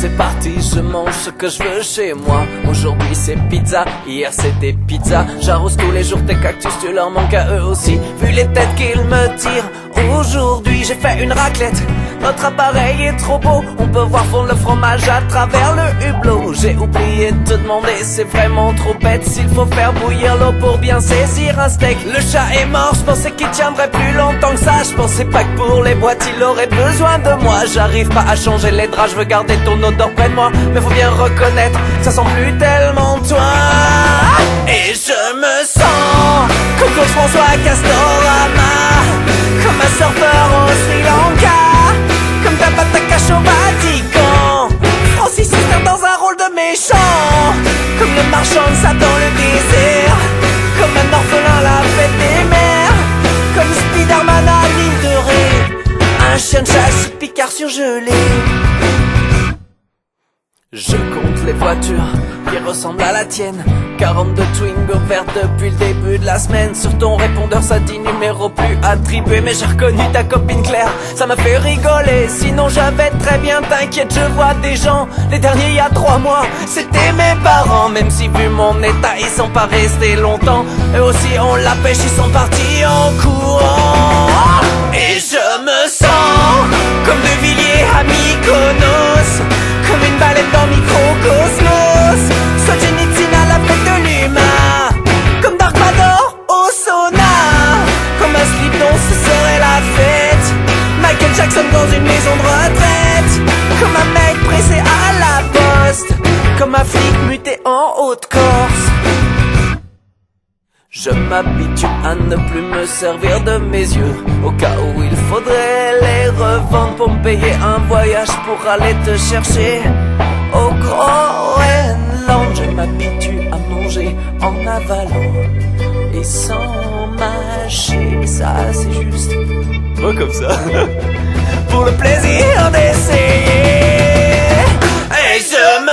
c'est parti, je mange ce que je veux chez moi. Aujourd'hui c'est pizza, hier c'était pizza. J'arrose tous les jours tes cactus, tu leur manques à eux aussi. Vu les têtes qu'ils me tirent, aujourd'hui j'ai fait une raclette. Notre appareil est trop beau, on peut voir fondre le fromage à travers le hublot. J'ai oublié de te demander, c'est vraiment trop bête s'il faut faire bouillir l'eau pour bien saisir un steak. Le chat est mort, je pensais qu'il tiendrait plus longtemps que ça. Je pensais pas que pour les boîtes il aurait besoin de moi. J'arrive pas à changer les draps, je veux garder ton odeur près de moi. Mais faut bien reconnaître, ça sent plus tellement toi. Et je me sens comme Claude François Castorama, comme un surfeur au Sri Lanka, comme Tabata Cash au Vatican, Francis Huster dans un rôle de méchant, comme le marchand de sable dans le désert, comme un orphelin à la fête des mères, comme Spider-Man à l'île de Ré, un chien de chasse Picard surgelé. Je compte les voitures qui ressemblent à la tienne, 42 Twingo vertes depuis le début de la semaine. Sur ton répondeur ça dit numéro plus attribué, mais j'ai reconnu ta copine Claire, ça m'a fait rigoler. Sinon j'avais très bien, t'inquiète, je vois des gens. Les derniers il y a 3 mois, c'était mes parents. Même si vu mon état ils sont pas restés longtemps, eux aussi on la pêche, ils sont partis en courant. Et je me sens comme De Villiers à Mykonos, comme une baleine dans Microcosmos, Solzhenitsyn à la fête de l'humain, comme Dark Vador au sauna, comme un slip dont ce serait la fête, Michael Jackson dans une maison de retraite, comme un mec pressé à la poste, comme un flic muté en Haute-Corse. Je m'habitue à ne plus me servir de mes yeux, au cas où il faudrait les revendre pour me payer un voyage pour aller te chercher au Groenland. Je m'habitue à manger en avalant et sans mâcher, ça c'est juste pas comme ça pour le plaisir d'essayer. Et je me